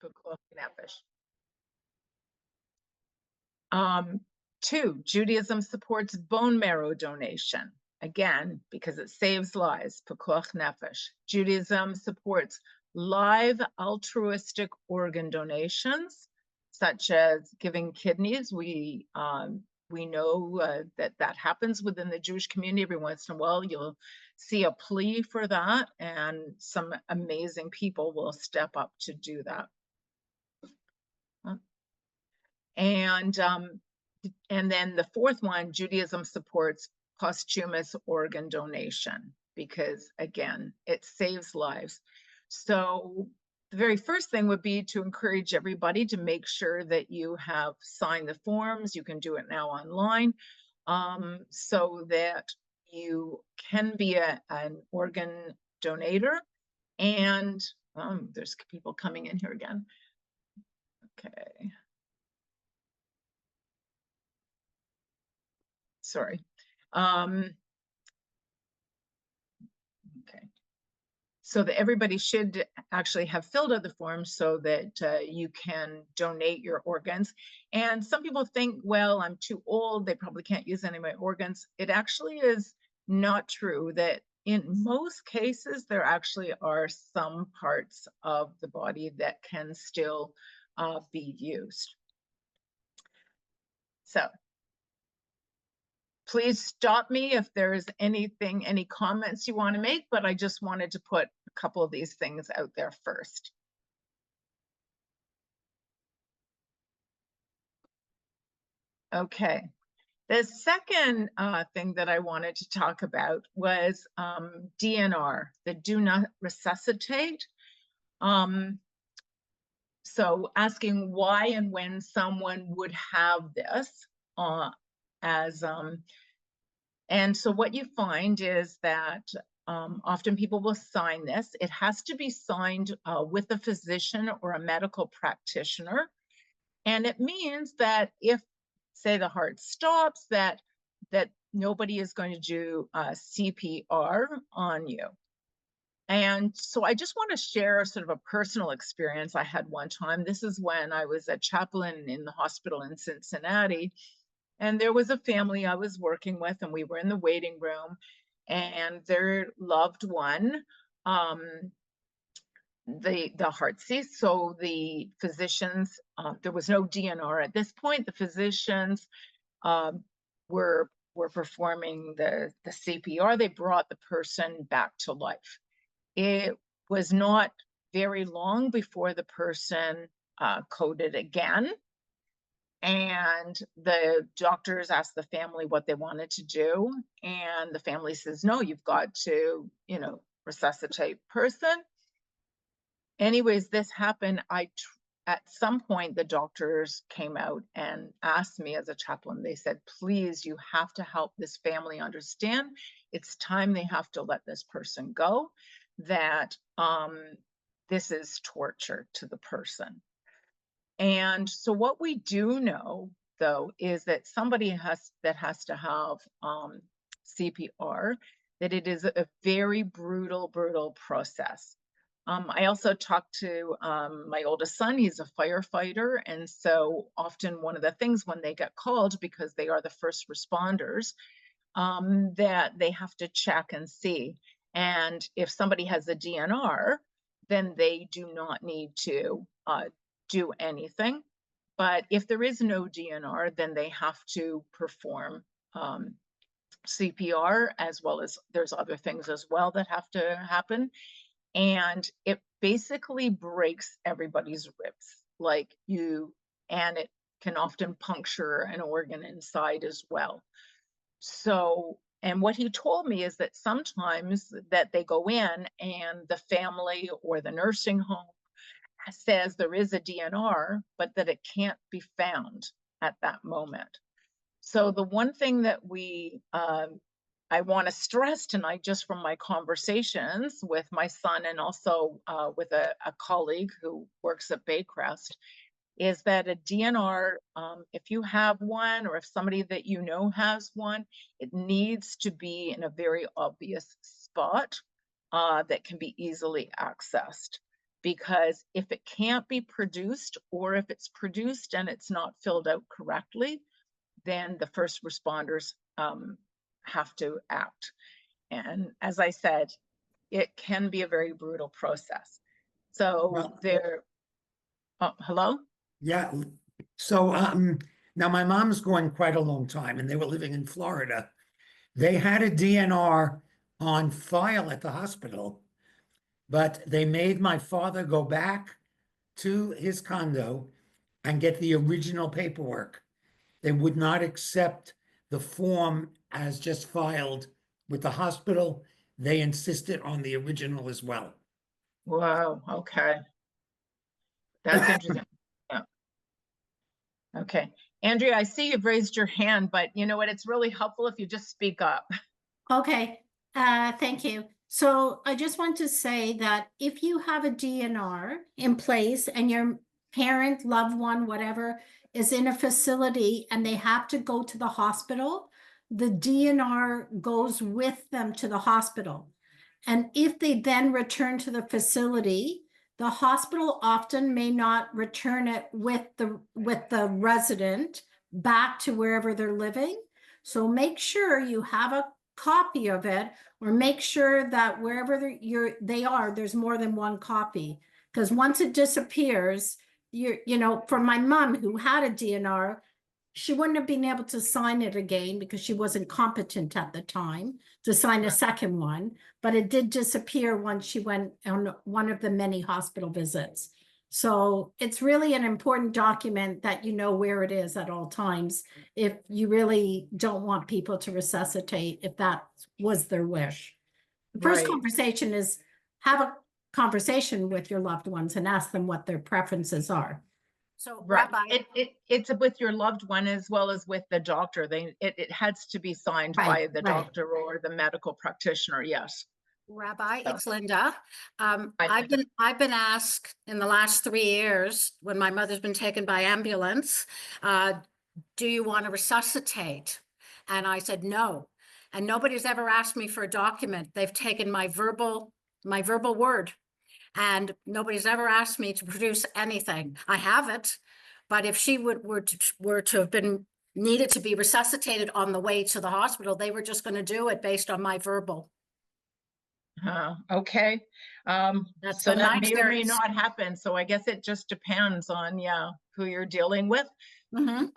Pikuach nefesh. 2, Judaism supports bone marrow donation. Again, because it saves lives, Pikuach nefesh. Judaism supports live altruistic organ donations, such as giving kidneys. We know that happens within the Jewish community. Every once in a while, you'll see a plea for that, and some amazing people will step up to do that. And then the 4th one, Judaism supports posthumous organ donation because, again, it saves lives. So the very first thing would be to encourage everybody to make sure that you have signed the forms. You can do it now online, so that you can be an organ donator. And there's people coming in here again. Okay. Sorry. Okay. So that everybody should actually have filled out the form so that you can donate your organs. And some people think, well, I'm too old, they probably can't use any of my organs. It actually is not true. That in most cases, there actually are some parts of the body that can still be used. So please stop me if there's any comments you want to make, but I just wanted to put a couple of these things out there first. Okay. The second thing that I wanted to talk about was DNR, the do not resuscitate. So asking why and when someone would have this and so what you find is that often people will sign this. It has to be signed with a physician or a medical practitioner. And it means that if, say, the heart stops, that nobody is going to do CPR on you. And so I just want to share sort of a personal experience I had one time. This is when I was a chaplain in the hospital in Cincinnati. And there was a family I was working with, and we were in the waiting room, and their loved one, the heart ceased. So the physicians, there was no DNR at this point. The physicians were performing the CPR. They brought the person back to life. It was not very long before the person coded again. And the doctors asked the family what they wanted to do. And the family says, no, you've got to, resuscitate person. Anyways, this happened. At some point, the doctors came out and asked me as a chaplain, they said, please, you have to help this family understand it's time they have to let this person go, that this is torture to the person. And so what we do know, though, is that somebody has to have CPR, that it is a very brutal process. I also talked to my oldest son. He's a firefighter. And so often one of the things when they get called, because they are the first responders, that they have to check and see. And if somebody has a DNR, then they do not need to do anything. But if there is no DNR, then they have to perform CPR, as well as there's other things as well that have to happen. And it basically breaks everybody's ribs, and it can often puncture an organ inside as well. So, and what he told me is that sometimes that they go in and the family or the nursing home says there is a DNR, but that it can't be found at that moment. So the one thing that I want to stress tonight, just from my conversations with my son and also with a colleague who works at Baycrest, is that a DNR, if you have one or if somebody that you know has one, it needs to be in a very obvious spot that can be easily accessed. because if it can't be produced, or if it's produced and it's not filled out correctly, then the first responders have to act. And as I said, it can be a very brutal process. So Well, there, hello? yeah. So now my mom's going quite a long time, and they were living in Florida. They had a DNR on file at the hospital, but they made my father go back to his condo and get the original paperwork. They would not accept the form as just filed with the hospital. They insisted on the original as well. Whoa, okay. That's interesting. Yeah. Okay. Andrea, I see you've raised your hand, but you know what? It's really helpful if you just speak up. Okay, thank you. So I just want to say that if you have a DNR in place and your parent, loved one, whatever, is in a facility and they have to go to the hospital, the DNR goes with them to the hospital. And if they then return to the facility, the hospital often may not return it with the resident back to wherever they're living. So make sure you have a copy of it, or make sure that wherever they are, there's more than one copy. Because once it disappears, you know, for my mom who had a DNR, she wouldn't have been able to sign it again because she wasn't competent at the time to sign a second one, but it did disappear once she went on one of the many hospital visits. So it's really an important document that you know where it is at all times if you really don't want people to resuscitate, if that was their wish. The first Right. conversation is have a conversation with your loved ones and ask them what their preferences are. So Right. Rabbi, It's with your loved one as well as with the doctor. It has to be signed by the doctor or the medical practitioner. Yes. Rabbi, So, it's Linda. Hi, I've been asked in the last 3 years when my mother's been taken by ambulance, do you want to resuscitate? And I said no. And nobody's ever asked me for a document. They've taken my verbal word, and nobody's ever asked me to produce anything. I have it, but if she were to have been needed to be resuscitated on the way to the hospital, they were just going to do it based on my verbal. Okay. That's So been that my may or may experience. not happen. So I guess it just depends on, yeah, who you're dealing with. Mhm.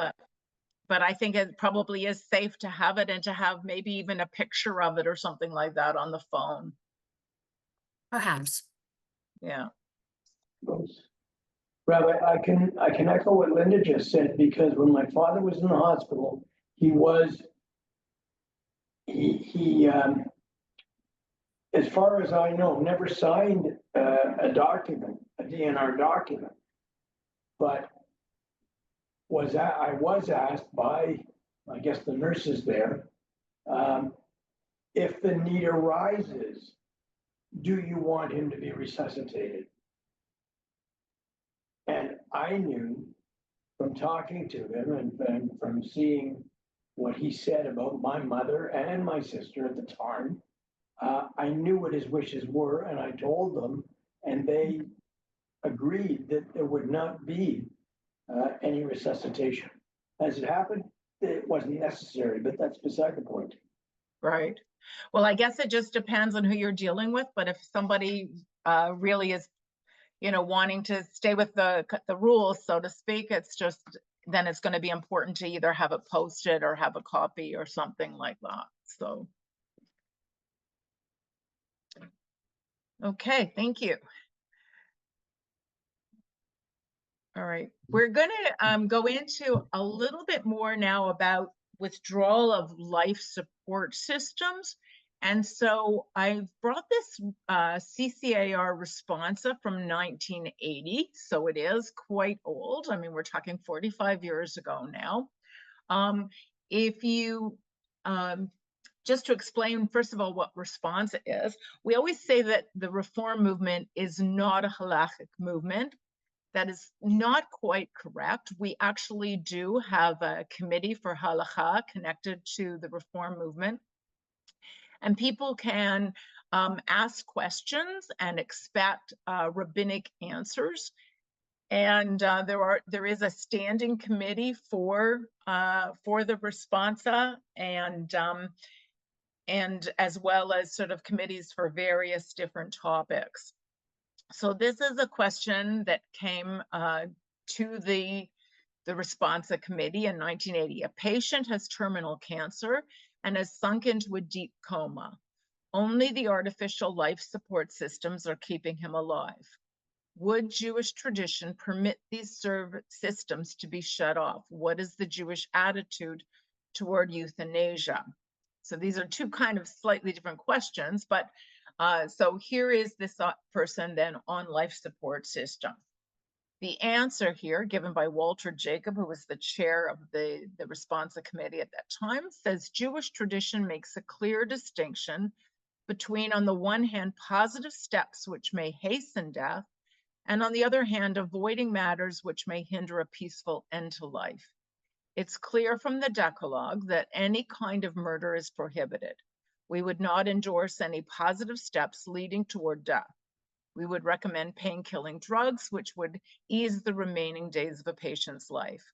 But I think it probably is safe to have it and to have maybe even a picture of it or something like that on the phone. Perhaps. Yeah. Rabbi, I can echo what Linda just said, because when my father was in the hospital, he as far as I know, never signed a document, a DNR document. But I was asked by, I guess, the nurses there, if the need arises, do you want him to be resuscitated? And I knew from talking to him and from seeing what he said about my mother and my sister at the time, I knew what his wishes were, and I told them, and they agreed that there would not be any resuscitation. As it happened, it wasn't necessary, but that's beside the point. Right. Well, I guess it just depends on who you're dealing with. But if somebody really is, you know, wanting to stay with the rules, so to speak, it's just, then it's going to be important to either have it posted or have a copy or something like that. So. Okay, thank you. All right, we're going to go into a little bit more now about withdrawal of life support systems. And so I've brought this CCAR responsa from 1980. So it is quite old. I mean, we're talking 45 years ago now. If you, just to explain, first of all, what responsa is, we always say that the reform movement is not a halachic movement. That is not quite correct. We actually do have a committee for halakha connected to the reform movement. And people can ask questions and expect rabbinic answers. And there is a standing committee for the responsa, and as well as sort of committees for various different topics. So this is a question that came to the responsa committee in 1980. A patient has terminal cancer and has sunk into a deep coma. Only the artificial life support systems are keeping him alive. Would Jewish tradition permit these systems to be shut off? What is the Jewish attitude toward euthanasia? So these are two kind of slightly different questions, but so here is this person then on life support system. The answer here, given by Walter Jacob, who was the chair of the responsa committee at that time, says Jewish tradition makes a clear distinction between, on the one hand, positive steps which may hasten death, and on the other hand, avoiding matters which may hinder a peaceful end to life. It's clear from the Decalogue that any kind of murder is prohibited. We would not endorse any positive steps leading toward death. We would recommend pain-killing drugs, which would ease the remaining days of a patient's life.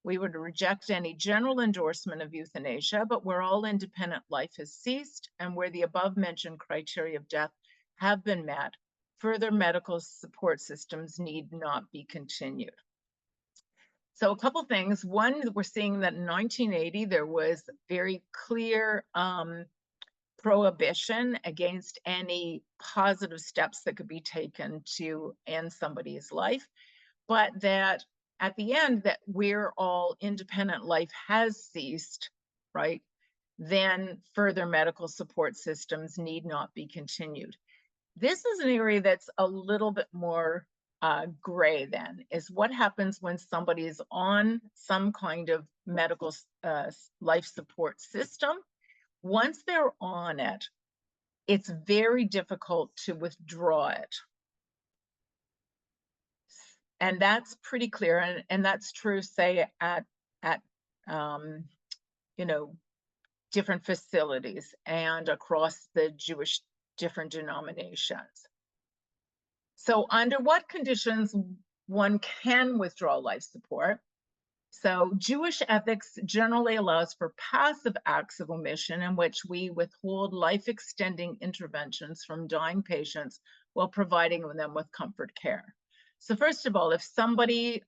We would reject any general endorsement of euthanasia, but where all independent life has ceased and where the above-mentioned criteria of death have been met, further medical support systems need not be continued. So a couple things. One, we're seeing that in 1980, there was very clear prohibition against any positive steps that could be taken to end somebody's life, but that at the end, that where all independent life has ceased, right, then further medical support systems need not be continued. This is an area that's a little bit more gray then, is what happens when somebody is on some kind of medical life support system. Once they're on it, it's very difficult to withdraw it. And that's pretty clear. And that's true, say, at you know, different facilities and across the Jewish different denominations. So under what conditions one can withdraw life support? So Jewish ethics generally allows for passive acts of omission in which we withhold life-extending interventions from dying patients while providing them with comfort care. So first of all, if somebody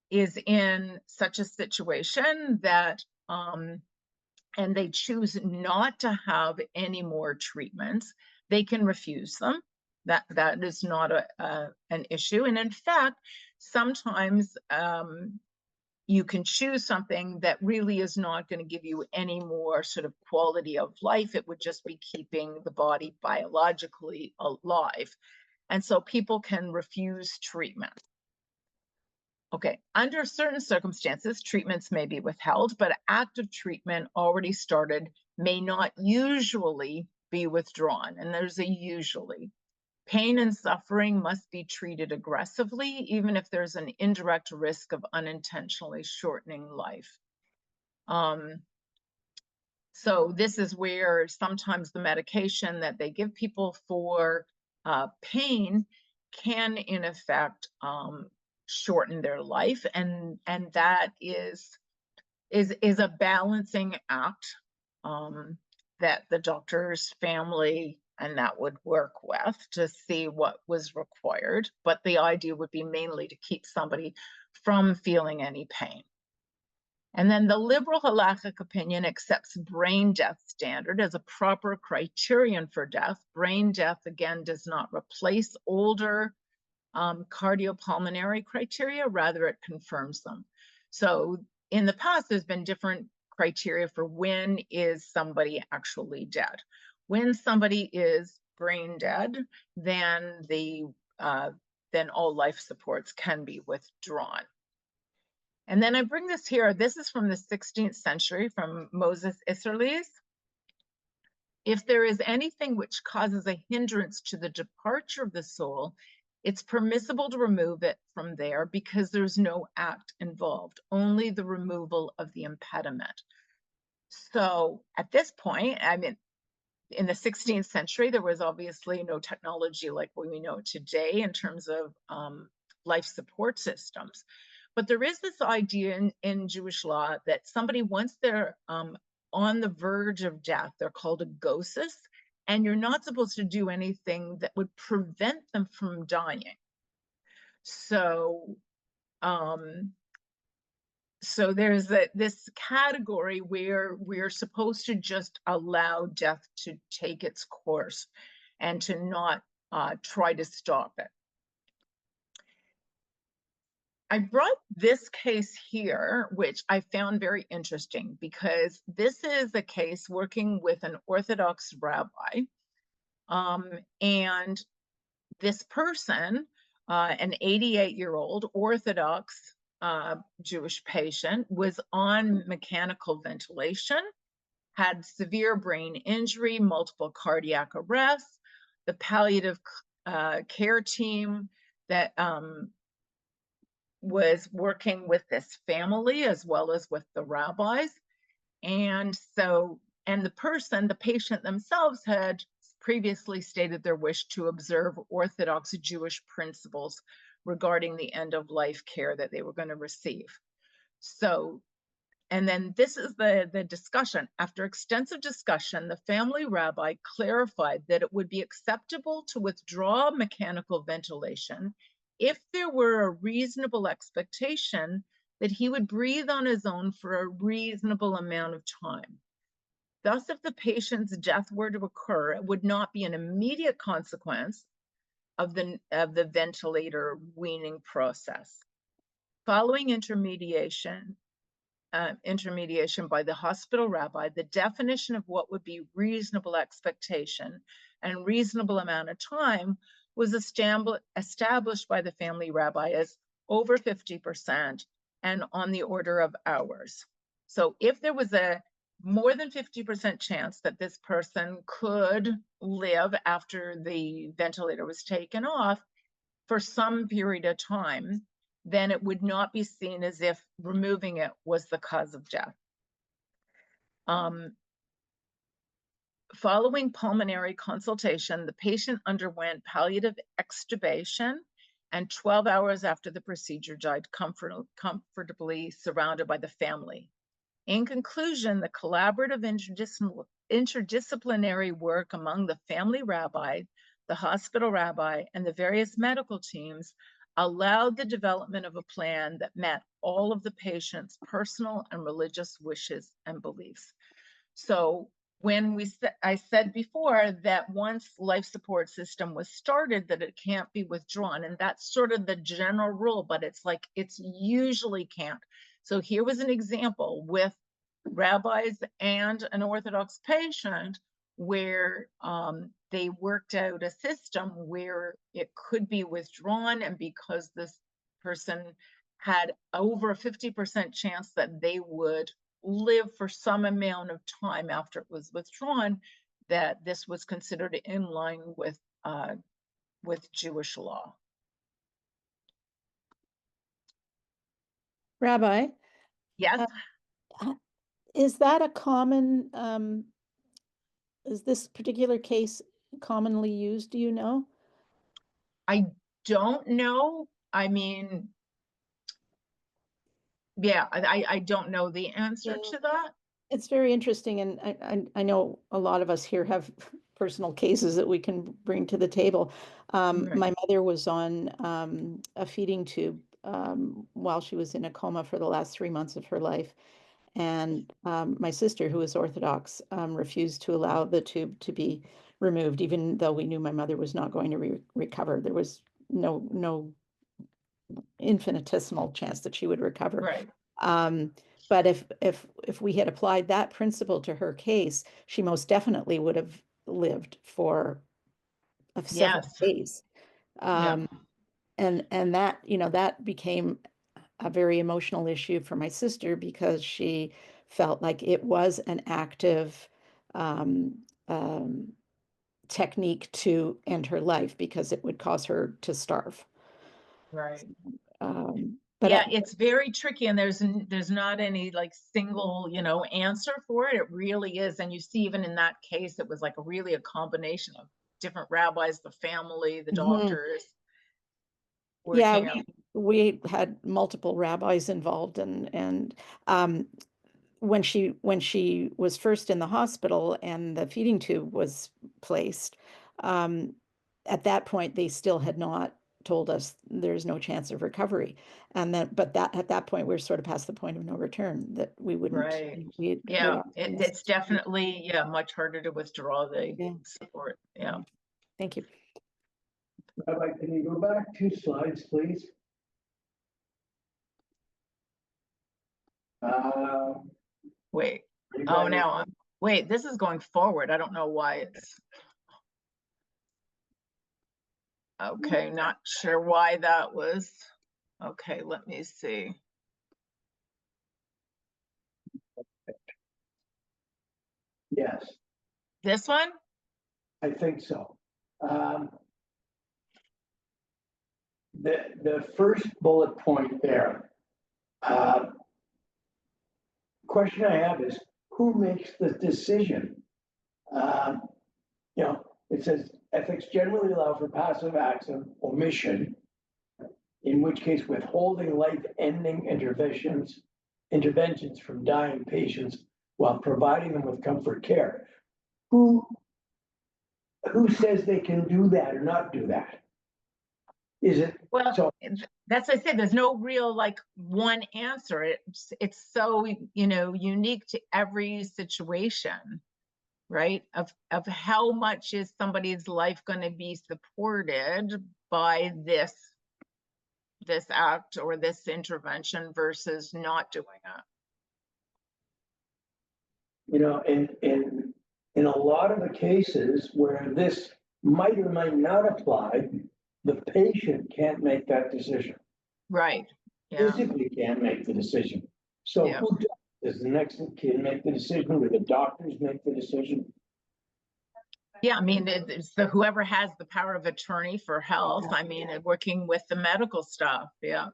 is in such a situation that, and they choose not to have any more treatments, they can refuse them. That is not an issue. And in fact, sometimes you can choose something that really is not going to give you any more sort of quality of life. It would just be keeping the body biologically alive. And so people can refuse treatment. Okay, under certain circumstances, treatments may be withheld, but active treatment already started may not usually be withdrawn. And there's a usually. Pain and suffering must be treated aggressively, even if there's an indirect risk of unintentionally shortening life. So this is where sometimes the medication that they give people for pain can, in effect, shorten their life, and that is a balancing act that the doctor's family and that would work with to see what was required. But the idea would be mainly to keep somebody from feeling any pain. And then the liberal halakhic opinion accepts brain death standard as a proper criterion for death. Brain death, again, does not replace older cardiopulmonary criteria, rather it confirms them. So in the past, there's been different criteria for when is somebody actually dead. When somebody is brain dead, then then all life supports can be withdrawn. And then I bring this here. This is from the 16th century, from Moses Isserles. If there is anything which causes a hindrance to the departure of the soul, it's permissible to remove it from there because there's no act involved, only the removal of the impediment. So at this point, I mean, in the 16th century, there was obviously no technology like we know today in terms of life support systems. But there is this idea in Jewish law that somebody, once they're on the verge of death, they're called a gosis, and you're not supposed to do anything that would prevent them from dying. So, so there's this category where we're supposed to just allow death to take its course and to not try to stop it. I brought this case here, which I found very interesting because this is a case working with an Orthodox rabbi. And this person, an 88-year-old Orthodox Jewish patient, was on mechanical ventilation, had severe brain injury, multiple cardiac arrests. The palliative care team that was working with this family as well as with the rabbis. And so, and the patient themselves had previously stated their wish to observe Orthodox Jewish principles regarding the end of life care that they were going to receive. So, and then this is the discussion. After extensive discussion, the family rabbi clarified that it would be acceptable to withdraw mechanical ventilation if there were a reasonable expectation that he would breathe on his own for a reasonable amount of time. Thus, if the patient's death were to occur, it would not be an immediate consequence of the ventilator weaning process. Following intermediation by the hospital rabbi, the definition of what would be reasonable expectation and reasonable amount of time was established by the family rabbi as over 50% and on the order of hours. So if there was a more than 50% chance that this person could live after the ventilator was taken off for some period of time, then it would not be seen as if removing it was the cause of death. Following pulmonary consultation, the patient underwent palliative extubation, and 12 hours after the procedure died comfortably surrounded by the family. In conclusion, the collaborative interdisciplinary work among the family rabbi, the hospital rabbi, and the various medical teams allowed the development of a plan that met all of the patient's personal and religious wishes and beliefs. So when I said before that once life support system was started, that it can't be withdrawn, and that's sort of the general rule, but it's like it's usually can't. So here was an example with rabbis and an Orthodox patient where they worked out a system where it could be withdrawn, and because this person had over a 50% chance that they would live for some amount of time after it was withdrawn, that this was considered in line with Jewish law. Rabbi, Yes. is that a common, is this particular case commonly used, do you know? I don't know. I mean, yeah, I don't know the answer to that. It's very interesting, and I know a lot of us here have personal cases that we can bring to the table. Right. My mother was on a feeding tube while she was in a coma for the last 3 months of her life. And my sister, who is Orthodox, refused to allow the tube to be removed, even though we knew my mother was not going to recover. There was no infinitesimal chance that she would recover. Right. But if we had applied that principle to her case, she most definitely would have lived for several Yes. days. Yeah. And that, that became a very emotional issue for my sister because she felt like it was an active technique to end her life because it would cause her to starve. Right. But Yeah, it's very tricky, and there's not any like single, answer for it. It really is. And you see, even in that case, it was like really a combination of different rabbis, the family, the Mhm. doctors Yeah, working out. we had multiple rabbis involved, and when she was first in the hospital and the feeding tube was placed, at that point they still had not told us there's no chance of recovery. And then, but that at that point we're sort of past the point of no return, that we wouldn't. Right. We Yeah, it's definitely, much harder to withdraw the Yeah. support. Yeah. Thank you. Rabbi, can you go back 2 slides, please? Wait. you Oh, guys- now wait, this is going forward. I don't know why it's. Okay, not sure why that was. Okay, let me see. Yes, This one? I think so. The first bullet point there. Question I have is, who makes the decision? It says ethics generally allow for passive acts of omission, in which case withholding life-ending interventions from dying patients while providing them with comfort care. Who says they can do that or not do that? Is it, Well, so, that's what I said. There's no real like one answer. It's so, unique to every situation, right? Of how much is somebody's life going to be supported by this act or this intervention versus not doing it. in a lot of the cases where this might or might not apply, the patient can't make that decision. Right. Yeah. Physically can't make the decision. So Yeah. who does the next kid make the decision? Do the doctors make the decision? Yeah, I mean, it's whoever has the power of attorney for health. I mean, working with the medical staff. Yeah.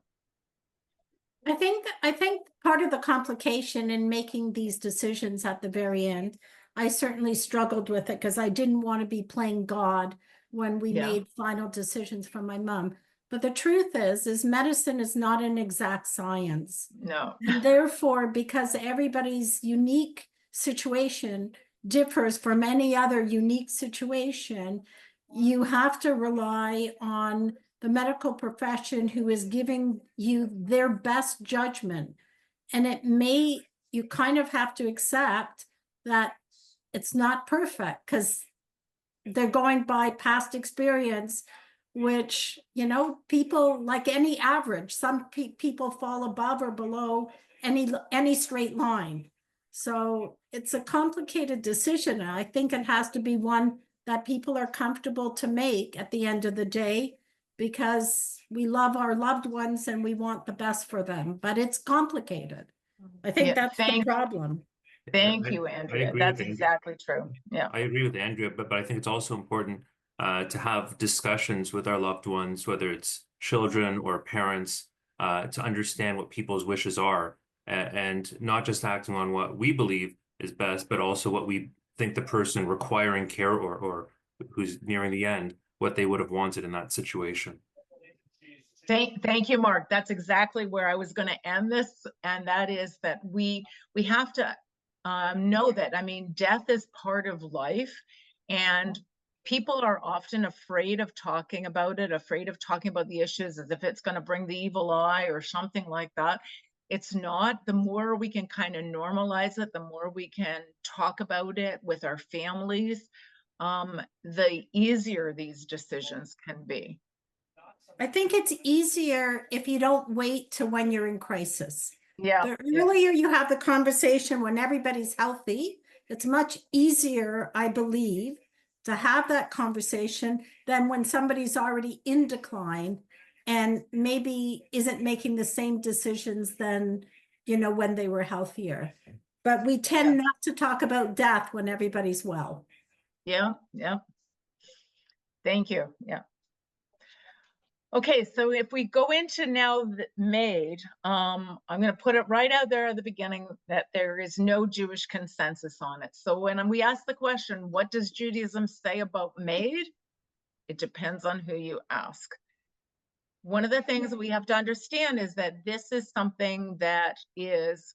I think part of the complication in making these decisions at the very end, I certainly struggled with it because I didn't want to be playing God when we Yeah. made final decisions for my mom. But the truth is medicine is not an exact science. No. And therefore, because everybody's unique situation differs from any other unique situation, you have to rely on the medical profession who is giving you their best judgment. And you kind of have to accept that it's not perfect because they're going by past experience, which, people like any average, some people fall above or below any straight line. So it's a complicated decision. And I think it has to be one that people are comfortable to make at the end of the day, because we love our loved ones and we want the best for them, but it's complicated. I think Yeah, that's the problem. Thank I- you, I Andrea. agree That's with Andrea. exactly true. Yeah. I agree with Andrea, but I think it's also important to have discussions with our loved ones, whether it's children or parents, to understand what people's wishes are, and not just acting on what we believe is best, but also what we think the person requiring care or who's nearing the end, what they would have wanted in that situation. Thank you, Mark. That's exactly where I was going to end this. And that is that we have to know that, I mean, death is part of life, and people are often afraid of talking about it, afraid of talking about the issues as if it's going to bring the evil eye or something like that. It's not. The more we can kind of normalize it, the more we can talk about it with our families, the easier these decisions can be. I think it's easier if you don't wait to when you're in crisis. Yeah. The earlier you have the conversation when everybody's healthy, it's much easier, I believe, to have that conversation than when somebody's already in decline and maybe isn't making the same decisions than, when they were healthier. But we tend not to talk about death when everybody's well. Yeah. Thank you. Yeah. Okay, so if we go into now the MAID, I'm going to put it right out there at the beginning that there is no Jewish consensus on it. So when we ask the question, what does Judaism say about MAID? It depends on who you ask. One of the things that we have to understand is that this is something that is,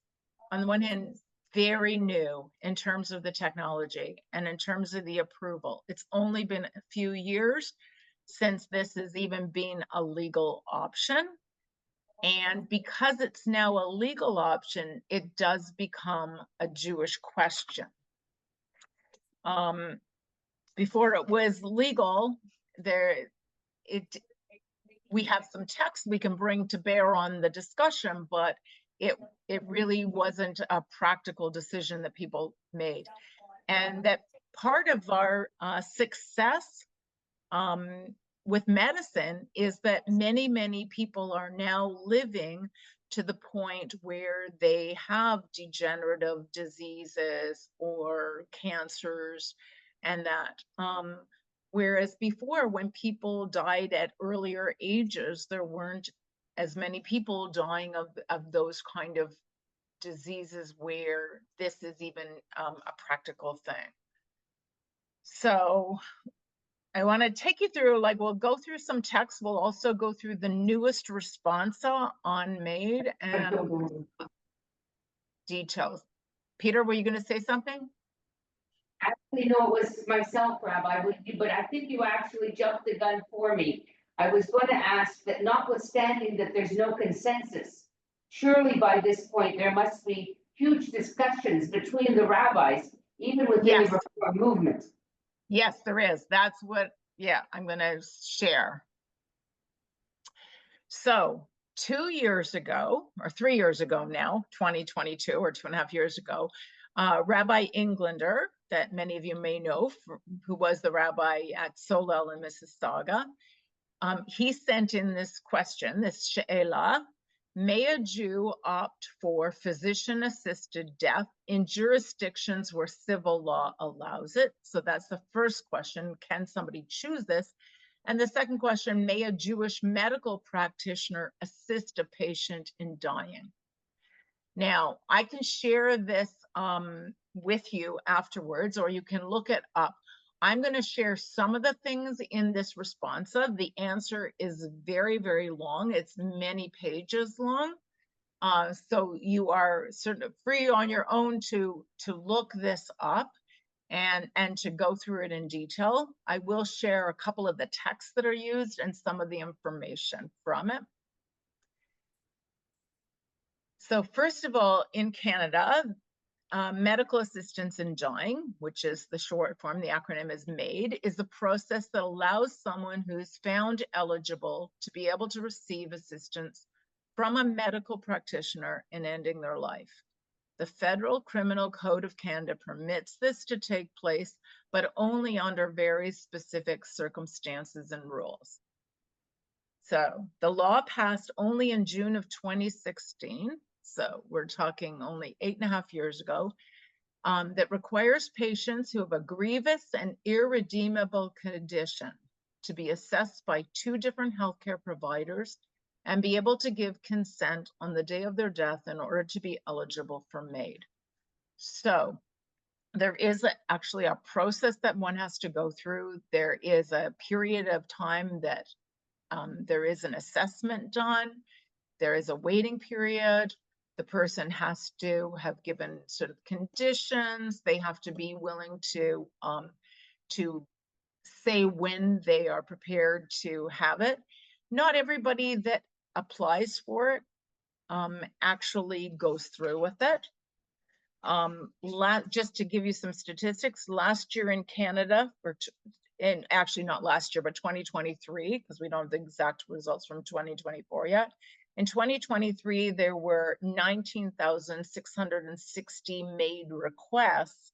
on the one hand, very new in terms of the technology and in terms of the approval. It's only been a few years since this has even been a legal option. And because it's now a legal option, it does become a Jewish question. Before it was legal, we have some text we can bring to bear on the discussion, but it really wasn't a practical decision that people made. And that part of our success with medicine is that many people are now living to the point where they have degenerative diseases or cancers and that. Whereas before, when people died at earlier ages, there weren't as many people dying of those kind of diseases where this is even a practical thing. So I want to take you through, like, we'll go through some text. We'll also go through the newest responsa on MAID and details. Peter, were you going to say something? Actually, no, it was myself, Rabbi, but I think you actually jumped the gun for me. I was going to ask that, notwithstanding that there's no consensus, surely by this point there must be huge discussions between the rabbis, even within Yes. the Reform movement. Yes, there is. That's what, yeah, I'm going to share. So 2 years ago, or 3 years ago now, 2022 or 2.5 years ago, Rabbi Englander, that many of you may know, who was the rabbi at Solel in Mississauga, he sent in this question, this she'ela: may a Jew opt for physician-assisted death in jurisdictions where civil law allows it? So that's the first question. Can somebody choose this? And the second question, may a Jewish medical practitioner assist a patient in dying? Now, I can share this with you afterwards, or you can look it up. I'm going to share some of the things in this responsa. The answer is very long. It's many pages long. So you are sort of free on your own to look this up and to go through it in detail. I will share a couple of the texts that are used and some of the information from it. So first of all, in Canada, medical assistance in dying, which is the short form, the acronym is MAID, is the process that allows someone who's found eligible to be able to receive assistance from a medical practitioner in ending their life. The Federal Criminal Code of Canada permits this to take place, but only under very specific circumstances and rules. So the law passed only in June of 2016. So we're talking only 8.5 years ago, that requires patients who have a grievous and irredeemable condition to be assessed by 2 different healthcare providers and be able to give consent on the day of their death in order to be eligible for MAID. So there is actually a process that one has to go through. There is a period of time that there is an assessment done. There is a waiting period. The person has to have given sort of conditions. They have to be willing to say when they are prepared to have it. Not everybody that applies for it actually goes through with it. Just to give you some statistics, last year in Canada, and actually not last year, but 2023, because we don't have the exact results from 2024 yet. In 2023, there were 19,660 MAID requests,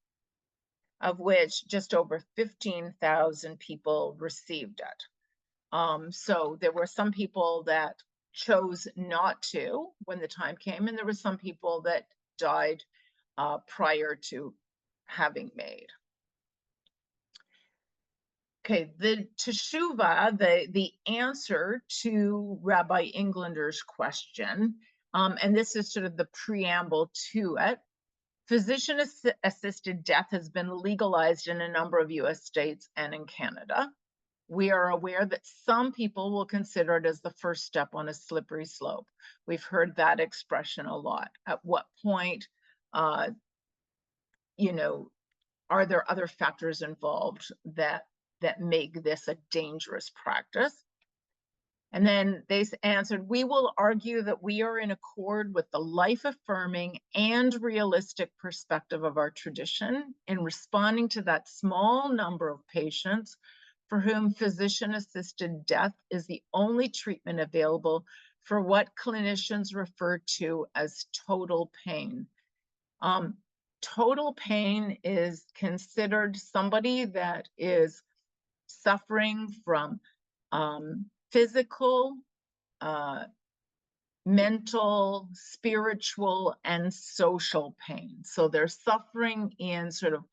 of which just over 15,000 people received it. So there were some people that chose not to when the time came, and there were some people that died prior to having MAID. Okay, the teshuva, the answer to Rabbi Englander's question, and this is sort of the preamble to it. Physician-assisted death has been legalized in a number of US states and in Canada. We are aware that some people will consider it as the first step on a slippery slope. We've heard that expression a lot. At what point, you know, are there other factors involved that make this a dangerous practice? And then they answered, we will argue that we are in accord with the life-affirming and realistic perspective of our tradition in responding to that small number of patients for whom physician-assisted death is the only treatment available for what clinicians refer to as total pain. Total pain is considered somebody that is suffering from physical, mental, spiritual, and social pain. So they're suffering in sort of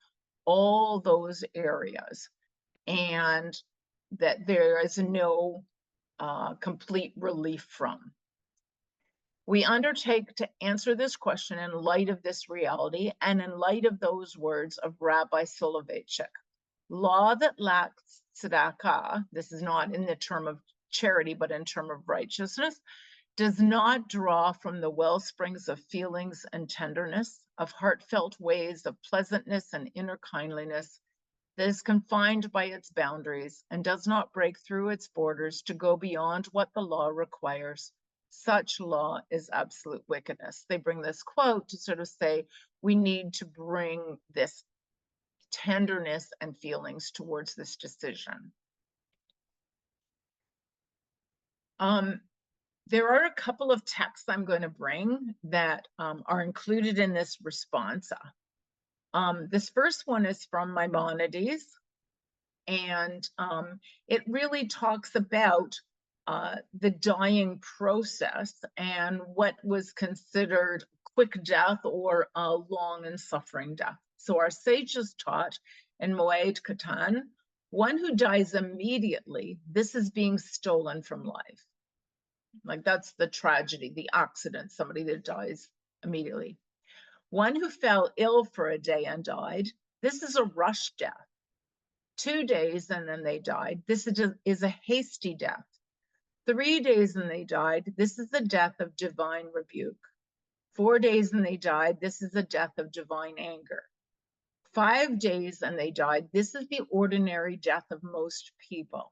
all those areas, and that there is no complete relief from. We undertake to answer this question in light of this reality and in light of those words of Rabbi Soloveitchik. Law that lacks tzedakah, this is not in the term of charity, but in term of righteousness, does not draw from the well springs of feelings and tenderness, of heartfelt ways of pleasantness and inner kindliness, that is confined by its boundaries and does not break through its borders to go beyond what the law requires. Such law is absolute wickedness. They bring this quote to sort of say, we need to bring this tenderness and feelings towards this decision. There are a couple of texts I'm going to bring that are included in this response. This first one is from Maimonides, and it really talks about the dying process and what was considered quick death or a long and suffering death. So our sages taught in MAID Katan, one who dies immediately, this is being stolen from life. Like that's the tragedy, the accident, somebody that dies immediately. One who fell ill for a day and died, this is a rush death. 2 days and then they died, this is a hasty death. 3 days and they died, this is the death of divine rebuke. 4 days and they died, this is the death of divine anger. 5 days and they died, this is the ordinary death of most people.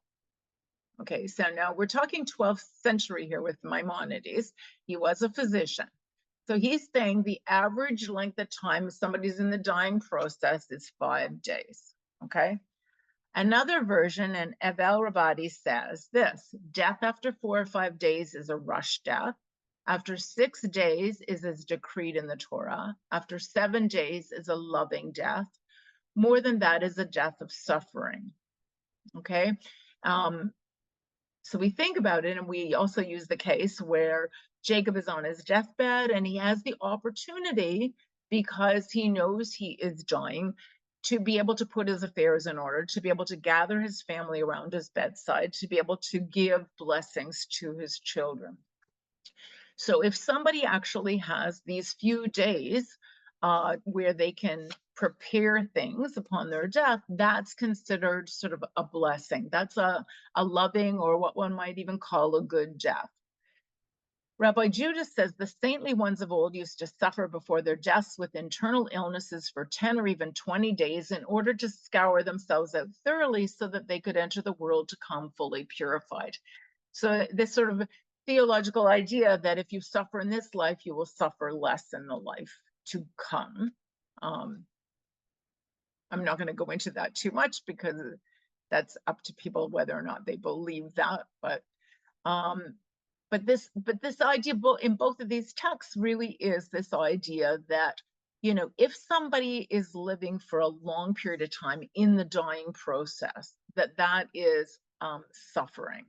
Okay, so now we're talking 12th century here with Maimonides. He was a physician. So he's saying the average length of time somebody's in the dying process is 5 days, okay? Another version, and Evel Rabadi says this, death after 4 or 5 days is a rush death. After 6 days is as decreed in the Torah. After 7 days is a loving death. More than that is a death of suffering, okay? So we think about it, and we also use the case where Jacob is on his deathbed and he has the opportunity, because he knows he is dying, to be able to put his affairs in order, to be able to gather his family around his bedside, to be able to give blessings to his children. So if somebody actually has these few days where they can prepare things upon their death, that's considered sort of a blessing. That's a loving, or what one might even call a good death. Rabbi Judah says the saintly ones of old used to suffer before their deaths with internal illnesses for 10 or even 20 days in order to scour themselves out thoroughly so that they could enter the world to come fully purified. So this sort of theological idea that if you suffer in this life, you will suffer less in the life to come. I'm not going to go into that too much because that's up to people whether or not they believe that. But this idea in both of these texts really is this idea that, you know, if somebody is living for a long period of time in the dying process, that is suffering.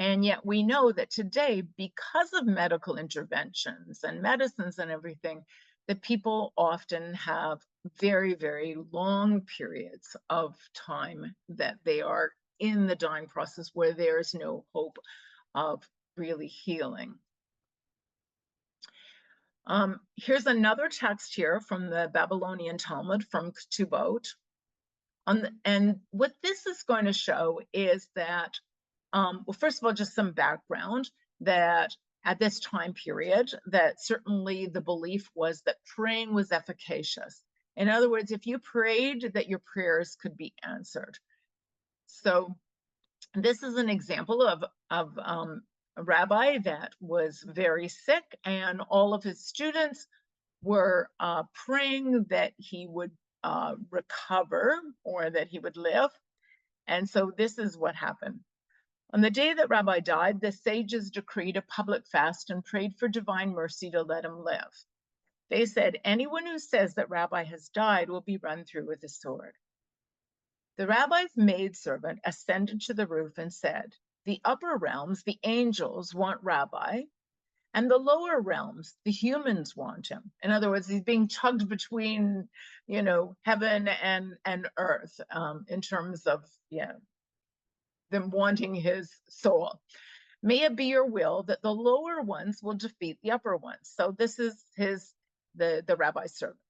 And yet we know that today, because of medical interventions and medicines and everything, that people often have very, very long periods of time that they are in the dying process where there is no hope of really healing. Here's another text here from the Babylonian Talmud from Ketubot. And what this is going to show is that, well, first of all, just some background, that at this time period, that certainly the belief was that praying was efficacious. In other words, if you prayed, that your prayers could be answered. So this is an example of a rabbi that was very sick, and all of his students were praying that he would recover or that he would live. And so this is what happened. On the day that Rabbi died, the sages decreed a public fast and prayed for divine mercy to let him live. They said, anyone who says that Rabbi has died will be run through with a sword. The rabbi's maidservant ascended to the roof and said, the upper realms, the angels, want Rabbi, and the lower realms, the humans want him. In other words, he's being tugged between, you know, heaven and earth, in terms of, them wanting his soul. May it be your will that the lower ones will defeat the upper ones. So this is the rabbi's servants.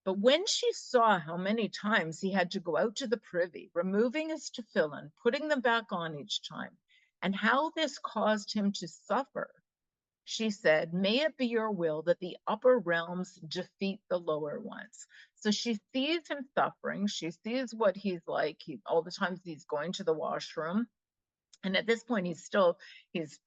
But when she saw how many times he had to go out to the privy, removing his tefillin, putting them back on each time, and how this caused him to suffer, she said, may it be your will that the upper realms defeat the lower ones. So she sees him suffering. She sees what he's like. All the times he's going to the washroom. And at this point, he's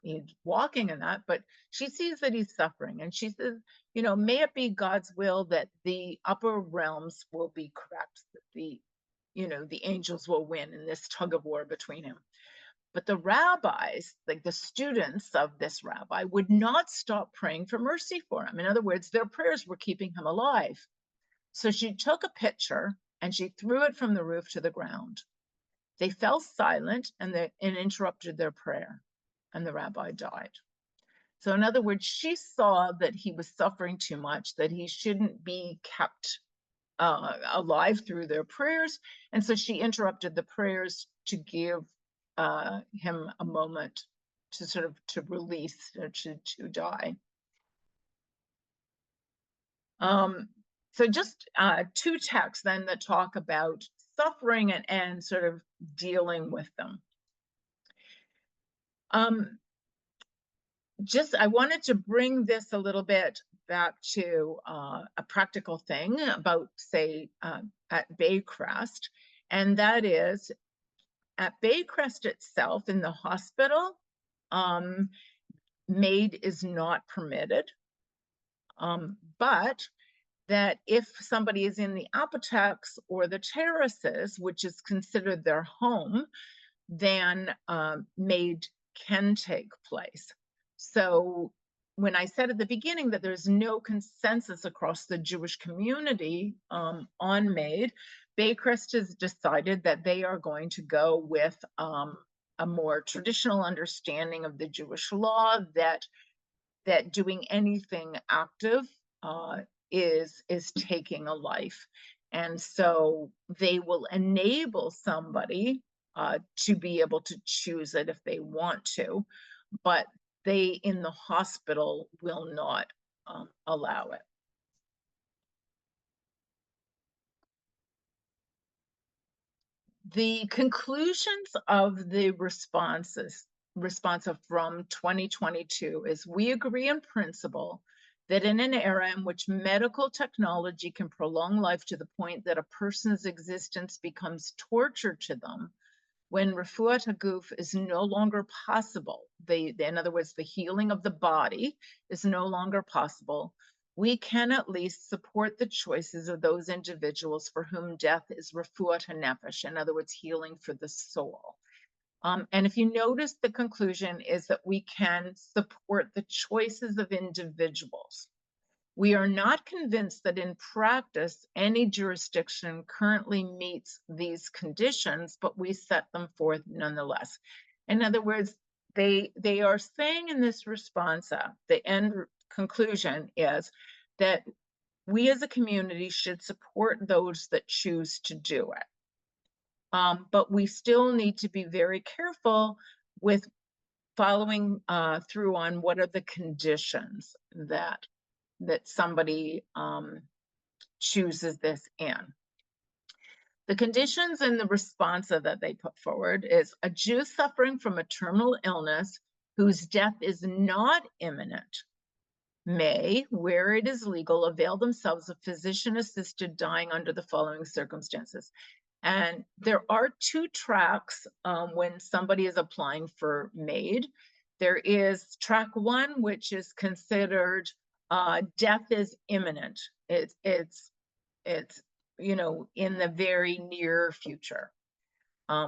walking in that, but she sees that he's suffering. And she says, you know, may it be God's will that the upper realms will be correct, that the angels will win in this tug of war between him. But the rabbis, like the students of this rabbi, would not stop praying for mercy for him. In other words, their prayers were keeping him alive. So she took a pitcher and she threw it from the roof to the ground. They fell silent and interrupted their prayer, and the rabbi died. So in other words, she saw that he was suffering too much, that he shouldn't be kept alive through their prayers. And so she interrupted the prayers to give him a moment to release or to die. So just two texts then that talk about suffering and sort of dealing with them. I wanted to bring this a little bit back to a practical thing about, say, at Baycrest, and that is at Baycrest itself in the hospital, MAID is not permitted, but that if somebody is in the apothex or the terraces, which is considered their home, then MAID can take place. So when I said at the beginning that there's no consensus across the Jewish community on MAID, Baycrest has decided that they are going to go with a more traditional understanding of the Jewish law, that doing anything active is taking a life. And so they will enable somebody to be able to choose it if they want to, but they in the hospital will not allow it. The conclusions of the response from 2022 is we agree in principle that in an era in which medical technology can prolong life to the point that a person's existence becomes torture to them, when refuat haguf is no longer possible, in other words, the healing of the body is no longer possible, we can at least support the choices of those individuals for whom death is refuat hanefesh, in other words, healing for the soul. And if you notice, the conclusion is that we can support the choices of individuals. We are not convinced that in practice, any jurisdiction currently meets these conditions, but we set them forth nonetheless. In other words, they are saying in this responsa, the end conclusion is that we as a community should support those that choose to do it. But we still need to be very careful with following through on what are the conditions that somebody chooses this in. The conditions and the response that they put forward is a Jew suffering from a terminal illness whose death is not imminent may, where it is legal, avail themselves of physician-assisted dying under the following circumstances. And there are two tracks when somebody is applying for MAID. There is track one, which is considered death is imminent. It's you know, in the very near future,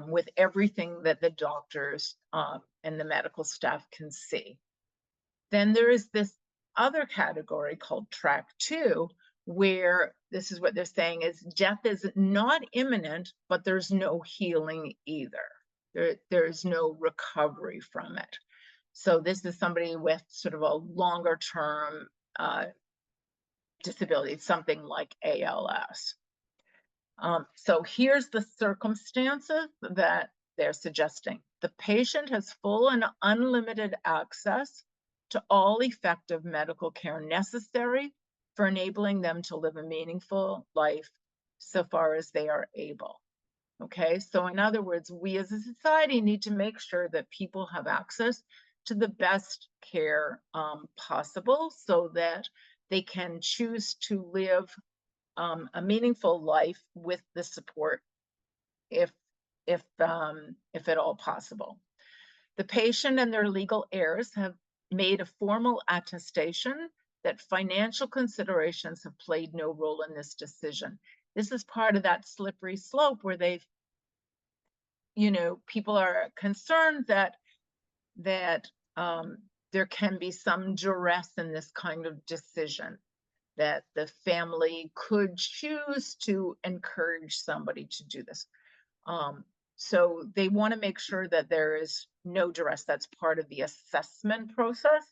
with everything that the doctors and the medical staff can see. Then there is this other category called track two, where this is what they're saying is death is not imminent, but there's no healing either. There's no recovery from it. So this is somebody with sort of a longer term disability, something like ALS. So here's the circumstances that they're suggesting. The patient has full and unlimited access to all effective medical care necessary for enabling them to live a meaningful life so far as they are able. Okay, so in other words, we as a society need to make sure that people have access to the best care possible so that they can choose to live a meaningful life with the support if at all possible. The patient and their legal heirs have made a formal attestation that financial considerations have played no role in this decision. This is part of that slippery slope where they've, you know, people are concerned that there can be some duress in this kind of decision, that the family could choose to encourage somebody to do this. So they want to make sure that there is no duress. That's part of the assessment process.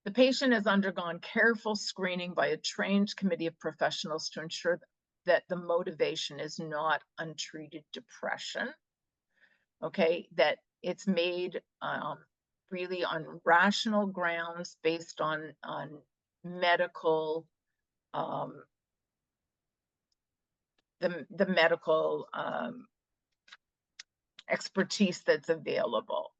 The patient has undergone careful screening by a trained committee of professionals to ensure that the motivation is not untreated depression. Okay, that it's made really on rational grounds based on medical, the medical expertise that's available.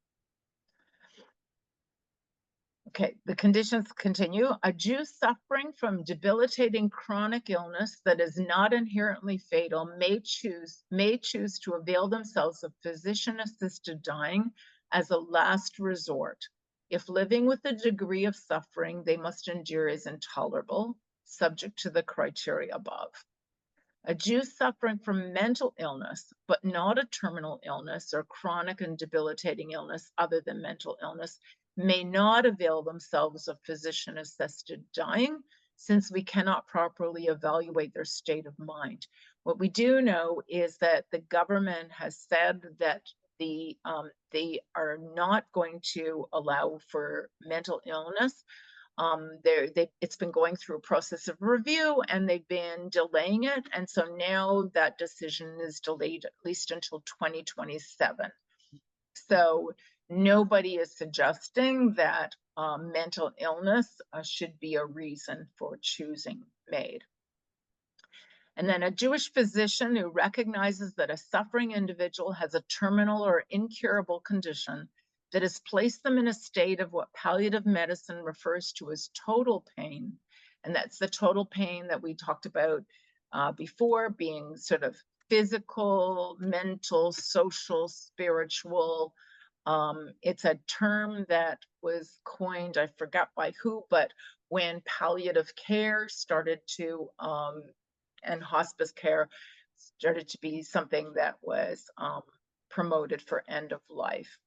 Okay, the conditions continue. A Jew suffering from debilitating chronic illness that is not inherently fatal may choose to avail themselves of physician-assisted dying as a last resort if living with the degree of suffering they must endure is intolerable, subject to the criteria above. A Jew suffering from mental illness, but not a terminal illness or chronic and debilitating illness other than mental illness, may not avail themselves of physician-assisted dying, since we cannot properly evaluate their state of mind. What we do know is that the government has said that they are not going to allow for mental illness. It's been going through a process of review and they've been delaying it. And so now that decision is delayed at least until 2027. So nobody is suggesting that mental illness should be a reason for choosing MAID. And then a Jewish physician who recognizes that a suffering individual has a terminal or incurable condition that has placed them in a state of what palliative medicine refers to as total pain. And that's the total pain that we talked about before, being sort of physical, mental, social, spiritual. It's a term that was coined, I forgot by who, but when palliative care started to, and hospice care started to be something that was promoted for end of life.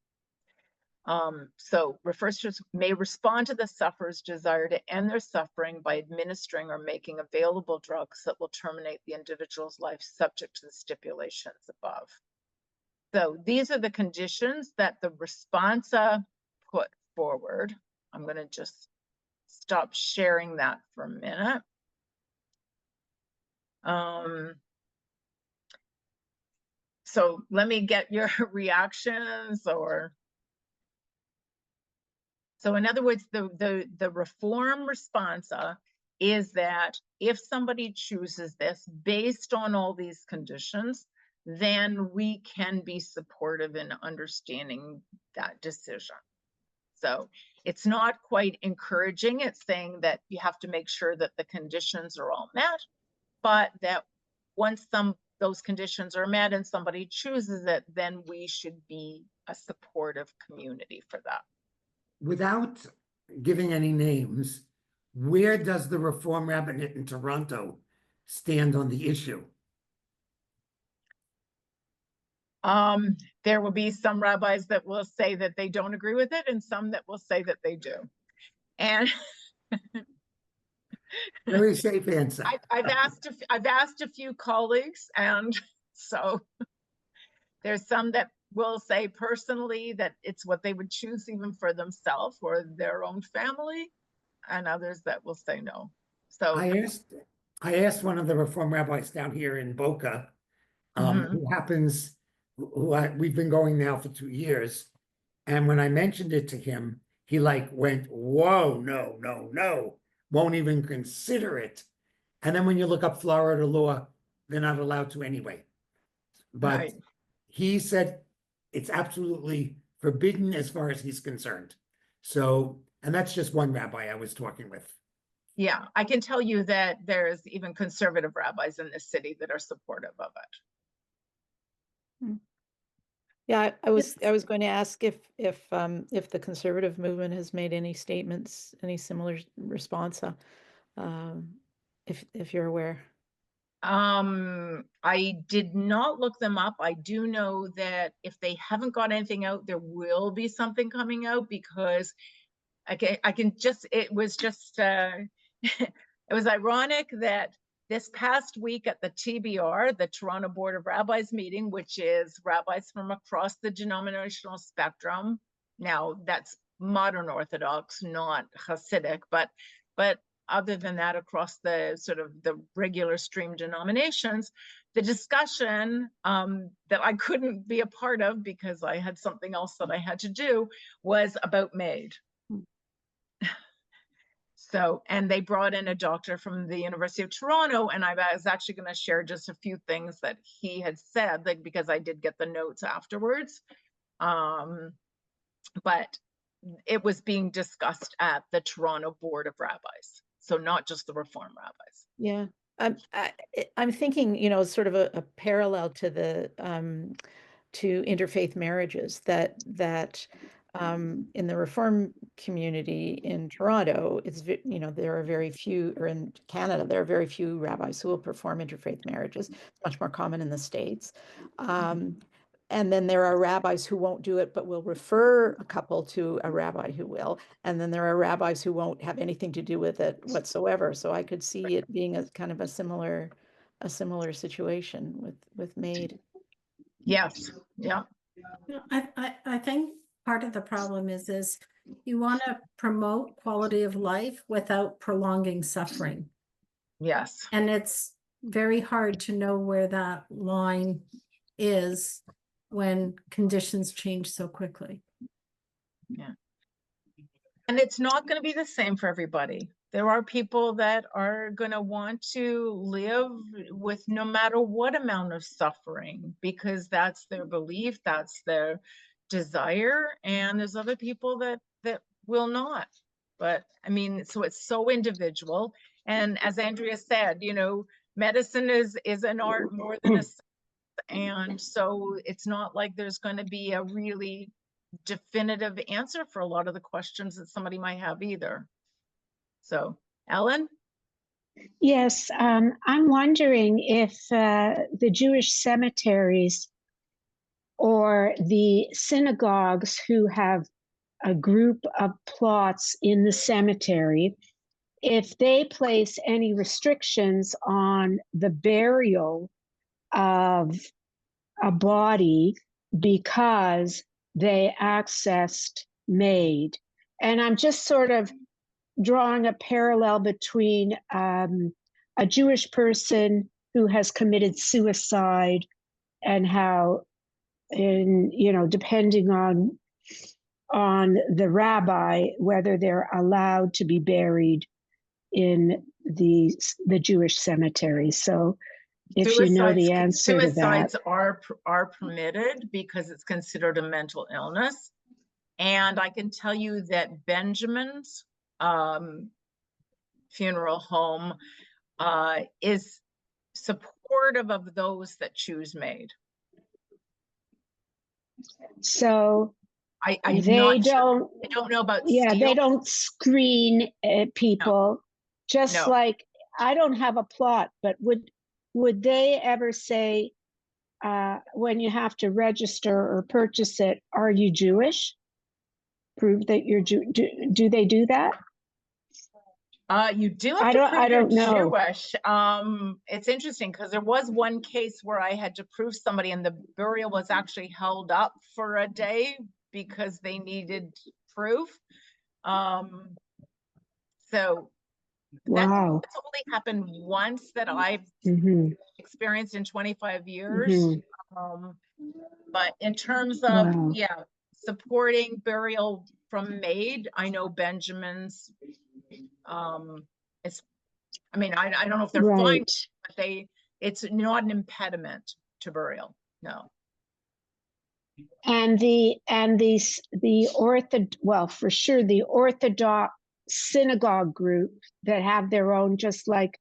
So refers to may respond to the sufferer's desire to end their suffering by administering or making available drugs that will terminate the individual's life subject to the stipulations above. So these are the conditions that the responsa put forward. I'm going to just stop sharing that for a minute. So let me get your reactions. Or so in other words, the reform responsa is that if somebody chooses this based on all these conditions, then we can be supportive in understanding that decision. So it's not quite encouraging. It's saying that you have to make sure that the conditions are all met, but that once those conditions are met and somebody chooses it, then we should be a supportive community for that. Without giving any names, where does the Reform Rabbinate in Toronto stand on the issue? There will be some rabbis that will say that they don't agree with it, and some that will say that they do. And Very safe answer. I've asked a few colleagues, and so there's some that will say personally that it's what they would choose even for themselves or their own family, and others that will say no. So I asked one of the Reform rabbis down here in Boca, we've been going now for 2 years. And when I mentioned it to him, he went, whoa, no, won't even consider it. And then when you look up Florida law, they're not allowed to anyway. But right. He said it's absolutely forbidden as far as he's concerned. So, and that's just one rabbi I was talking with. Yeah, I can tell you that there's even conservative rabbis in this city that are supportive of it. Yeah, I was going to ask if the conservative movement has made any statements, any similar response, if you're aware. I did not look them up. I do know that if they haven't got anything out, there will be something coming out, because it was ironic that this past week at the TBR, the Toronto Board of Rabbis meeting, which is rabbis from across the denominational spectrum. Now that's modern Orthodox, not Hasidic, but other than that, across the sort of the regular stream denominations, the discussion that I couldn't be a part of because I had something else that I had to do was about MAID. So, and they brought in a doctor from the University of Toronto, and I was actually going to share just a few things that he had said, because I did get the notes afterwards. But it was being discussed at the Toronto Board of Rabbis. So not just the Reform rabbis. Yeah, I'm thinking, sort of a parallel to the to interfaith marriages that in the Reform community in Toronto, there are very few, or in Canada, there are very few rabbis who will perform interfaith marriages. It's much more common in the States. And then there are rabbis who won't do it, but will refer a couple to a rabbi who will. And then there are rabbis who won't have anything to do with it whatsoever. So I could see it being a kind of a similar situation with MAID. Yes. Yeah. I think part of the problem is you want to promote quality of life without prolonging suffering. Yes. And it's very hard to know where that line is when conditions change so quickly. Yeah. And it's not going to be the same for everybody. There are people that are going to want to live with no matter what amount of suffering, because that's their belief, that's their desire. And there's other people that will not. But I mean, so it's so individual. And as Andrea said, medicine is an art more than a science. And so it's not like there's going to be a really definitive answer for a lot of the questions that somebody might have either. So, Ellen? Yes, I'm wondering if the Jewish cemeteries or the synagogues who have a group of plots in the cemetery, if they place any restrictions on the burial of a body because they accessed MAID. And I'm just sort of drawing a parallel between a Jewish person who has committed suicide, and how, depending on the rabbi, whether they're allowed to be buried in the Jewish cemetery. So if you know the answer to that. Suicides are permitted because it's considered a mental illness. And I can tell you that Benjamin's funeral home is supportive of those that choose MAID. So I they don't know about yeah, Steele. they don't screen people, just No. like I don't have a plot, but would they ever say, when you have to register or purchase it, are you Jewish? Prove that you're do they do that? You do have I to don't- prove I you're don't know. Jewish. It's interesting because there was one case where I had to prove somebody, and the burial was actually held up for a day because they needed proof. So Wow. that's only happened once that I've Mhm. experienced in 25 years. Mhm. But in terms of, Wow. supporting burial from MAID, I know Benjamin's, I don't know if they're fine, Right. but it's not an impediment to burial, no. And for sure the Orthodox synagogue group that have their own, just like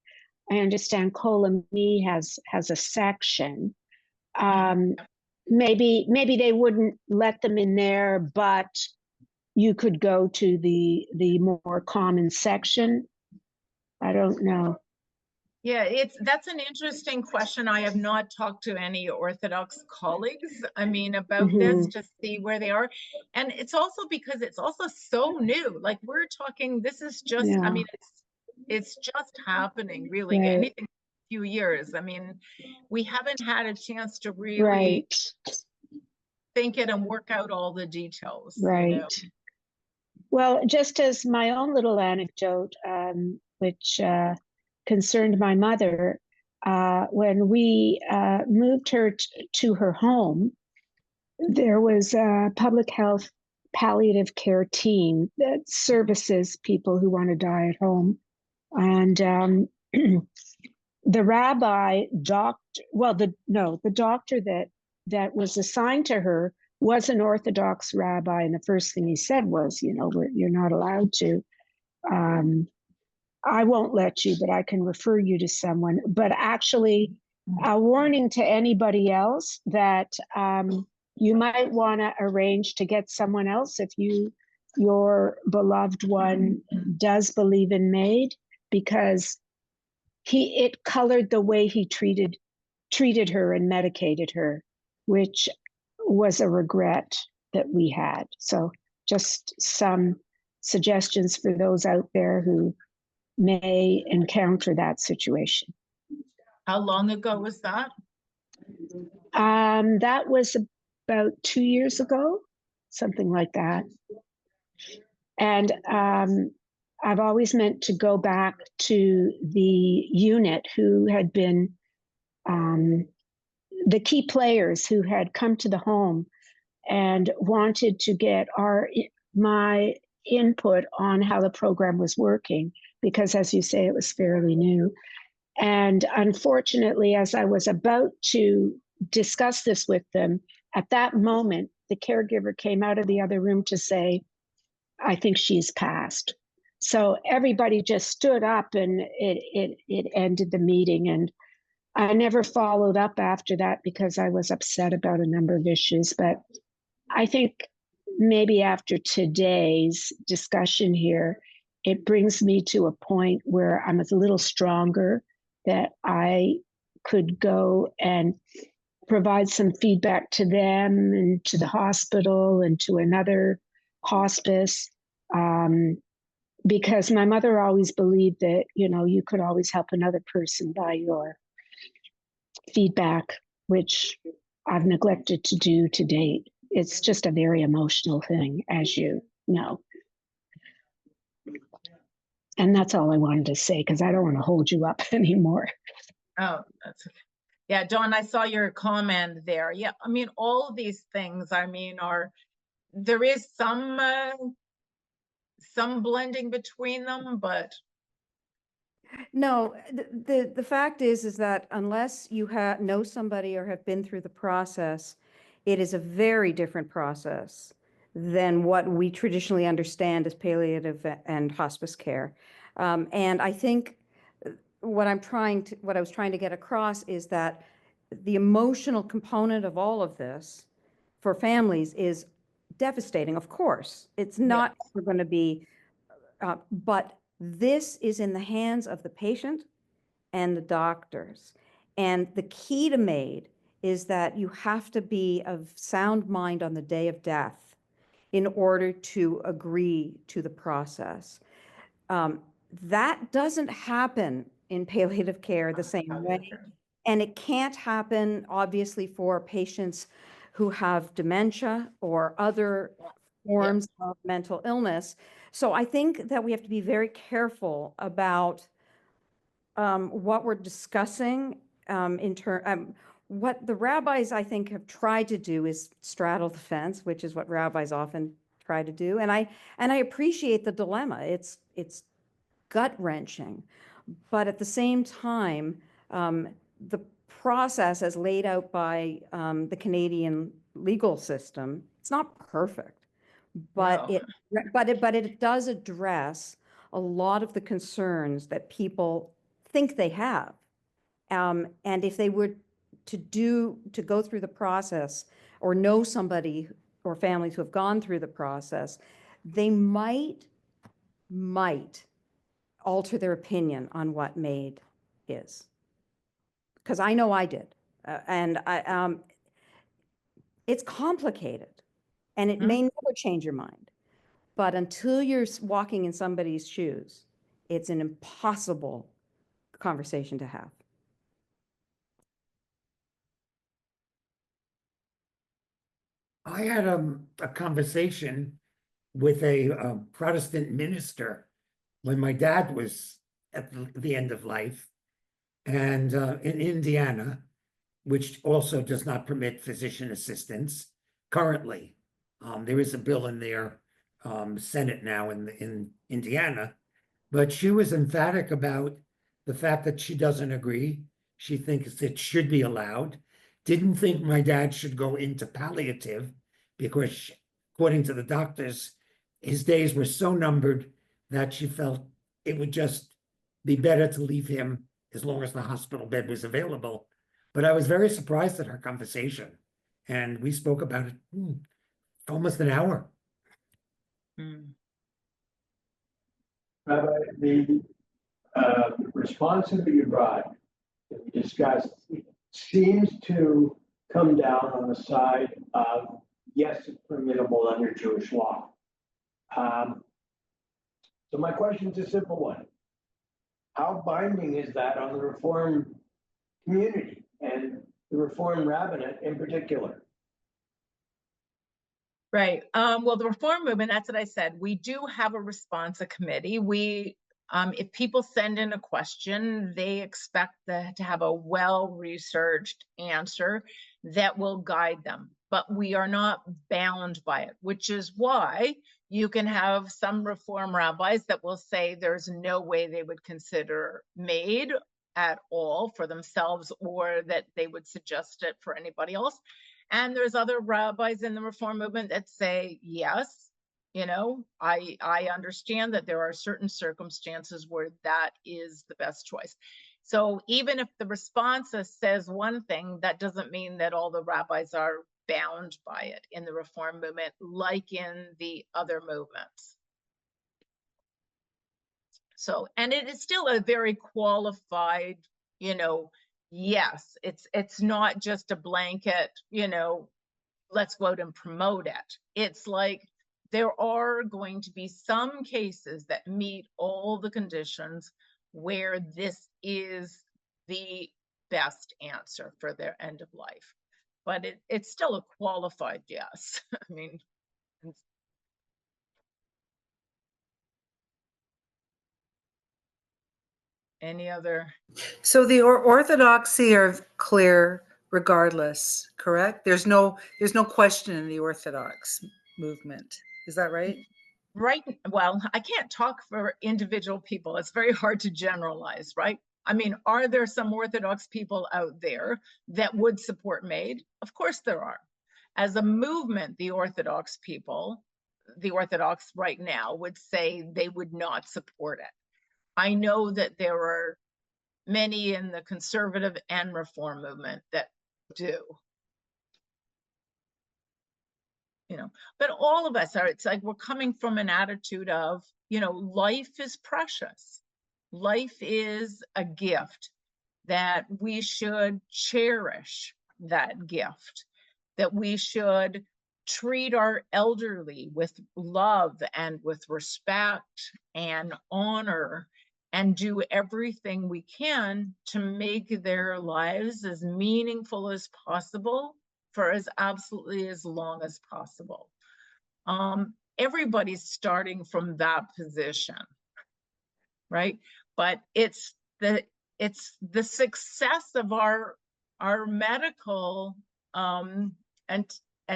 I understand Cohen has a section. Maybe they wouldn't let them in there, but you could go to the more common section. I don't know. Yeah, that's an interesting question. I have not talked to any Orthodox colleagues, about this to see where they are. And it's also because it's also so new. Like we're talking, this is just, Yeah. it's just happening really. Right. Anything a few years. We haven't had a chance to really Right. think it and work out all the details. Right. Well, just as my own little anecdote, which concerned my mother, when we moved her to her home, there was a public health palliative care team that services people who want to die at home. And the rabbi, the doctor that was assigned to her was an Orthodox rabbi, and the first thing he said was, you're not allowed to. I won't let you, but I can refer you to someone. But actually, a warning to anybody else that you might want to arrange to get someone else if your beloved one does believe in MAID, because it colored the way he treated her and medicated her, which was a regret that we had. So just some suggestions for those out there who may encounter that situation. How long ago was that? That was about 2 years ago, something like that. And I've always meant to go back to the unit who had been the key players who had come to the home and wanted to get my input on how the program was working, because as you say, it was fairly new. And unfortunately, as I was about to discuss this with them, at that moment, the caregiver came out of the other room to say, I think she's passed. So everybody just stood up, and it ended the meeting. And I never followed up after that because I was upset about a number of issues. But I think maybe after today's discussion here, it brings me to a point where I'm a little stronger, that I could go and provide some feedback to them and to the hospital and to another hospice. Because my mother always believed that, you could always help another person by your feedback, which I've neglected to do to date. It's just a very emotional thing, as you know. And that's all I wanted to say, because I don't want to hold you up anymore. Oh, that's okay. Yeah, Dawn, I saw your comment there. Yeah, I mean, all of these things, I mean, there is some blending between them, but No, the fact is that unless you know somebody or have been through the process, it is a very different process than what we traditionally understand as palliative and hospice care. And I think what I was trying to get across is that the emotional component of all of this for families is devastating, of course. It's not going to be, but this is in the hands of the patient and the doctors. And the key to MAID is that you have to be of sound mind on the day of death in order to agree to the process. That doesn't happen in palliative care the same way. And it can't happen, obviously, for patients who have dementia or other forms of mental illness. So I think that we have to be very careful about what we're discussing what the rabbis, I think, have tried to do is straddle the fence, which is what rabbis often try to do. And I appreciate the dilemma. It's gut-wrenching. But at the same time, the process as laid out by the Canadian legal system, it's not perfect, but it does address a lot of the concerns that people think they have. And if they were to go through the process or know somebody or families who have gone through the process, they might alter their opinion on what MAID is. Because I know I did. And it's complicated and it may never change your mind. But until you're walking in somebody's shoes, it's an impossible conversation to have. I had a conversation with a Protestant minister when my dad was at the end of life, and in Indiana, which also does not permit physician assistants currently. There is a bill in their Senate now in Indiana, but she was emphatic about the fact that she doesn't agree. She thinks it should be allowed. Didn't think my dad should go into palliative because, according to the doctors, his days were so numbered that she felt it would just be better to leave him as long as the hospital bed was available. But I was very surprised at her conversation, and we spoke about it for almost an hour. Rabbi, the response that you brought, that we discussed, seems to come down on the side of, yes, it's permissible under Jewish law. So my question is a simple one. How binding is that on the Reform community and the Reform rabbinate in particular? Right. Well, the Reform movement, that's what I said. We do have a response committee. If people send in a question, they expect to have a well-researched answer that will guide them. But we are not bound by it, which is why you can have some Reform rabbis that will say there's no way they would consider MAID at all for themselves, or that they would suggest it for anybody else. And there's other rabbis in the Reform movement that say, yes, I understand that there are certain circumstances where that is the best choice. So even if the response says one thing, that doesn't mean that all the rabbis are bound by it in the Reform movement, like in the other movements. So, and it is still a very qualified, yes, it's not just a blanket, let's go out and promote it. It's like there are going to be some cases that meet all the conditions where this is the best answer for their end of life. But it's still a qualified yes. I mean, Any other? So the orthodoxy are clear regardless, correct? There's no question in the Orthodox movement. Is that right? Right. Well, I can't talk for individual people. It's very hard to generalize, right? I mean, are there some Orthodox people out there that would support MAID? Of course there are. As a movement, the Orthodox people, the Orthodox right now would say they would not support it. I know that there are many in the conservative and reform movement that do. You know, but all of us are, it's like we're coming from an attitude of, you know, life is precious. Life is a gift that we should cherish that gift, that we should treat our elderly with love and with respect and honor and do everything we can to make their lives as meaningful as possible for as absolutely as long as possible. Everybody's starting from that position, right? But it's the success of our medical and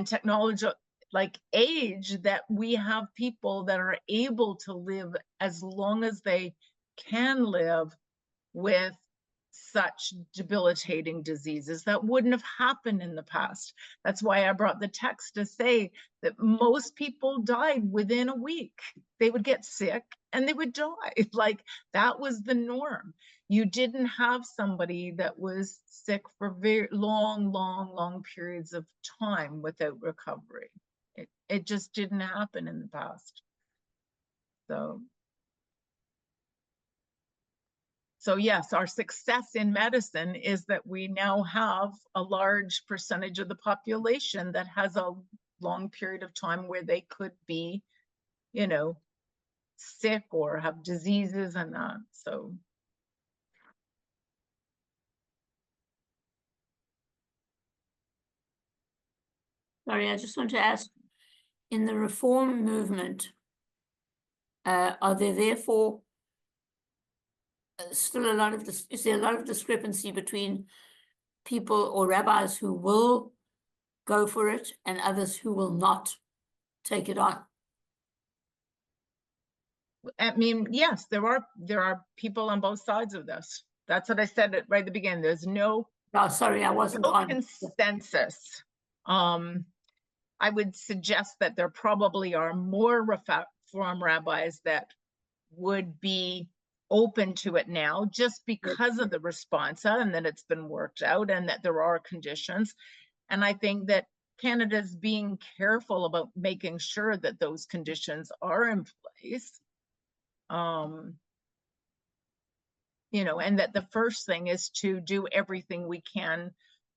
technology like age that we have people that are able to live as long as they can live with such debilitating diseases that wouldn't have happened in the past. That's why I brought the text to say that most people died within a week. They would get sick and they would die. Like that was the norm. You didn't have somebody that was sick for very long periods of time without recovery. It just didn't happen in the past. So yes, our success in medicine is that we now have a large percentage of the population that has a long period of time where they could be, you know, sick or have diseases and that. So. Sorry, I just want to ask, in the reform movement, are there therefore still a lot of is there a lot of discrepancy between people or rabbis who will go for it and others who will not take it on? I mean, yes, there are people on both sides of this. That's what I said right at the beginning. There's no. Oh, sorry, I wasn't on consensus. I would suggest that there probably are more reform rabbis that would be open to it now just because of the responsa and that it's been worked out and that there are conditions. And I think that Canada's being careful about making sure that those conditions are in place. You know, and that the first thing is to do everything we can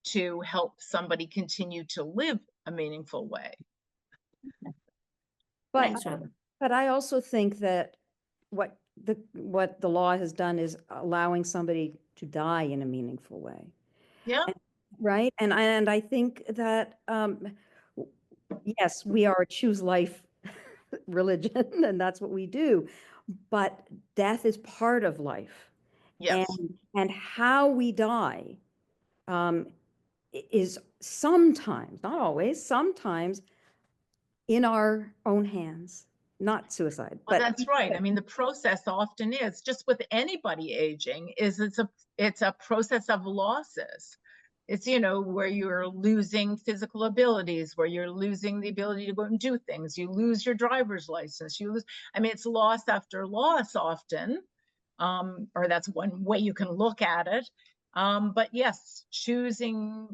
to help somebody continue to live a meaningful way. But I also think that what the law has done is allowing somebody to die in a meaningful way. Yeah. Right. And I think that yes, we are a choose life religion, and that's what we do. But death is part of life. Yes. And how we die is sometimes, not always, sometimes in our own hands, not suicide. Well, but that's right. I mean, the process often is just with anybody aging is it's a process of losses. It's, you know, where you're losing physical abilities, where you're losing the ability to go and do things. You lose your driver's license. You lose, I mean, it's loss after loss often. Or that's one way you can look at it. But yes, choosing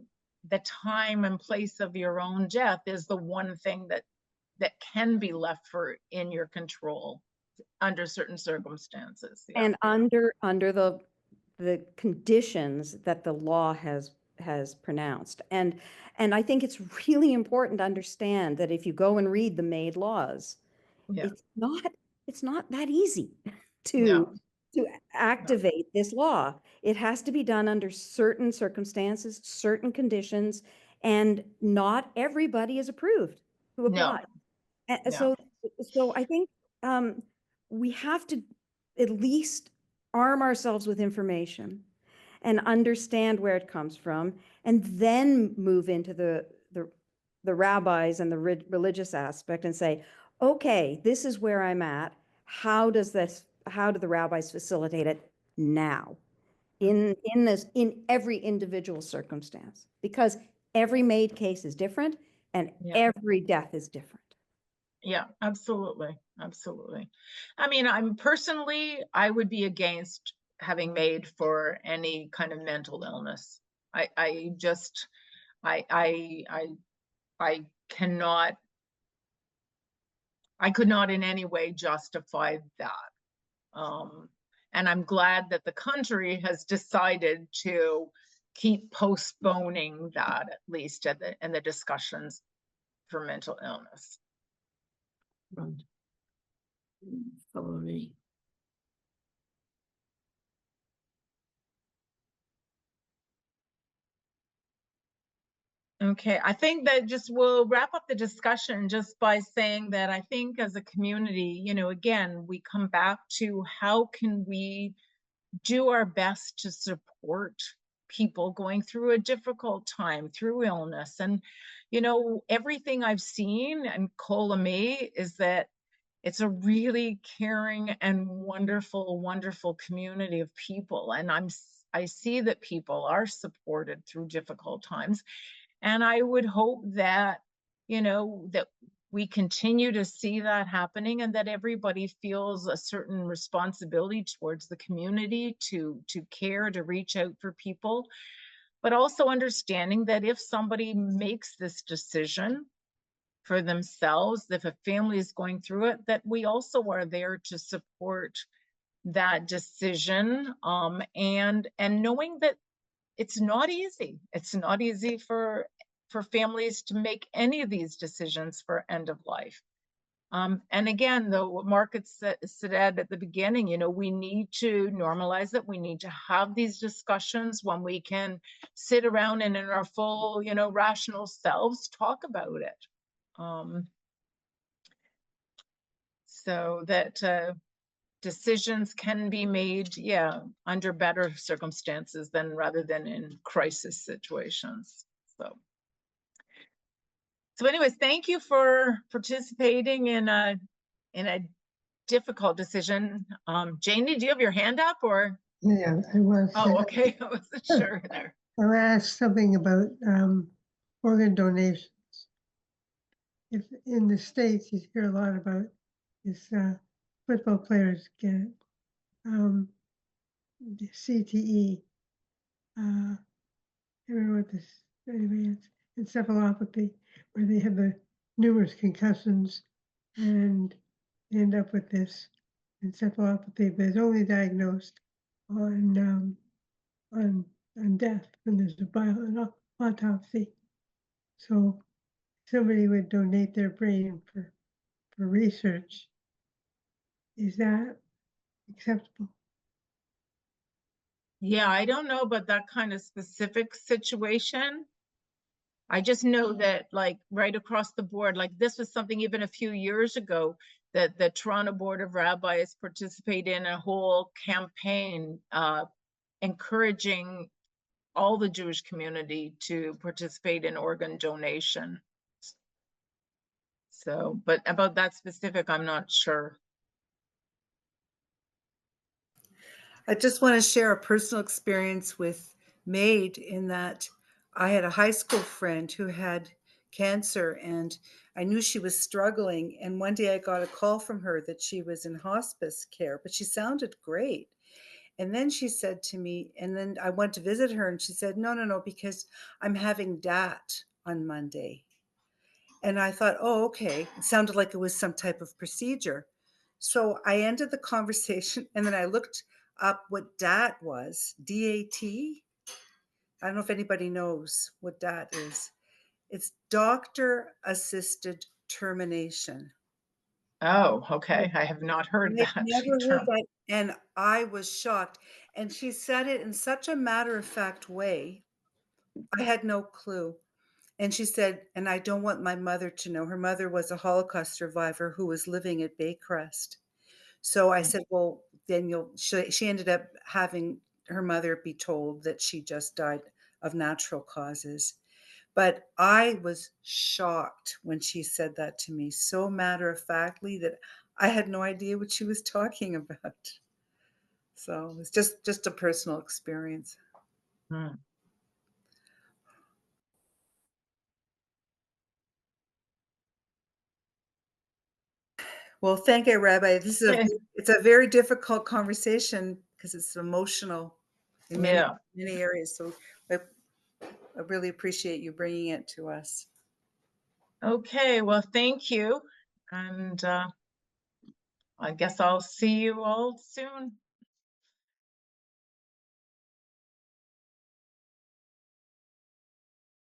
the time and place of your own death is the one thing that can be left in your control under certain circumstances. Yeah. And under the conditions that the law has pronounced. And I think it's really important to understand that if you go and read the MAID laws, it's not that easy to activate this law. It has to be done under certain circumstances, certain conditions, and not everybody is approved to apply. So I think we have to at least arm ourselves with information and understand where it comes from, and then move into the rabbis and the religious aspect and say, okay, this is where I'm at. How do the rabbis facilitate it now in every individual circumstance? Because every MAID case is different and every death is different. Yeah, absolutely. Absolutely. I mean, I would be against having MAID for any kind of mental illness. I cannot, I could not in any way justify that. And I'm glad that the country has decided to keep postponing that, at least in the discussions for mental illness. Right. Probably. Okay, I think that we'll wrap up the discussion just by saying that I think as a community, again, we come back to how can we do our best to support people going through a difficult time, through illness. And, everything I've seen and Colamy is that it's a really caring and wonderful, wonderful community of people. And I see that people are supported through difficult times. And I would hope that, that we continue to see that happening, and that everybody feels a certain responsibility towards the community to care, to reach out for people, but also understanding that if somebody makes this decision for themselves, if a family is going through it, that we also are there to support that decision, and knowing that it's not easy. It's not easy for families to make any of these decisions for end of life. And again, though, what Mark had said at the beginning, we need to normalize it. We need to have these discussions when we can sit around and in our full, rational selves talk about it. So that decisions can be made, under better circumstances rather than in crisis situations. So anyways, thank you for participating in a difficult decision. Janie, do you have your hand up or? Yeah, I was. Oh, okay. I wasn't sure there. I'll ask something about organ donations. If in the States, you hear a lot about this, football players get CTE. I don't know what this, anyway, it's encephalopathy, where they have the numerous concussions and end up with this encephalopathy, but it's only diagnosed on death when there's an autopsy. So somebody would donate their brain for research. Is that acceptable? Yeah, I don't know about that kind of specific situation. I just know that, like, right across the board, like this was something even a few years ago that the Toronto Board of Rabbis participated in a whole campaign encouraging all the Jewish community to participate in organ donation. So, but about that specific, I'm not sure. I just want to share a personal experience with MAID in that I had a high school friend who had cancer and I knew she was struggling. And one day I got a call from her that she was in hospice care, but she sounded great. And then she said to me, and then I went to visit her and she said, no, because I'm having DAT on Monday. And I thought, oh, okay. It sounded like it was some type of procedure. So I ended the conversation and then I looked up what DAT was, D-A-T. I don't know if anybody knows what DAT is. It's doctor assisted termination. Oh, okay. I have not heard that. Never heard that. And I was shocked. And she said it in such a matter-of-fact way. I had no clue. And she said, and I don't want my mother to know. Her mother was a Holocaust survivor who was living at Baycrest. So I said, well, she ended up having her mother be told that she just died of natural causes. But I was shocked when she said that to me, so matter-of-factly that I had no idea what she was talking about. So it's just a personal experience. Hmm. Well, thank you, Rabbi. Okay. It's a very difficult conversation because it's emotional in many, Yeah. many areas. So I really appreciate you bringing it to us. Okay, well, thank you. And I guess I'll see you all soon.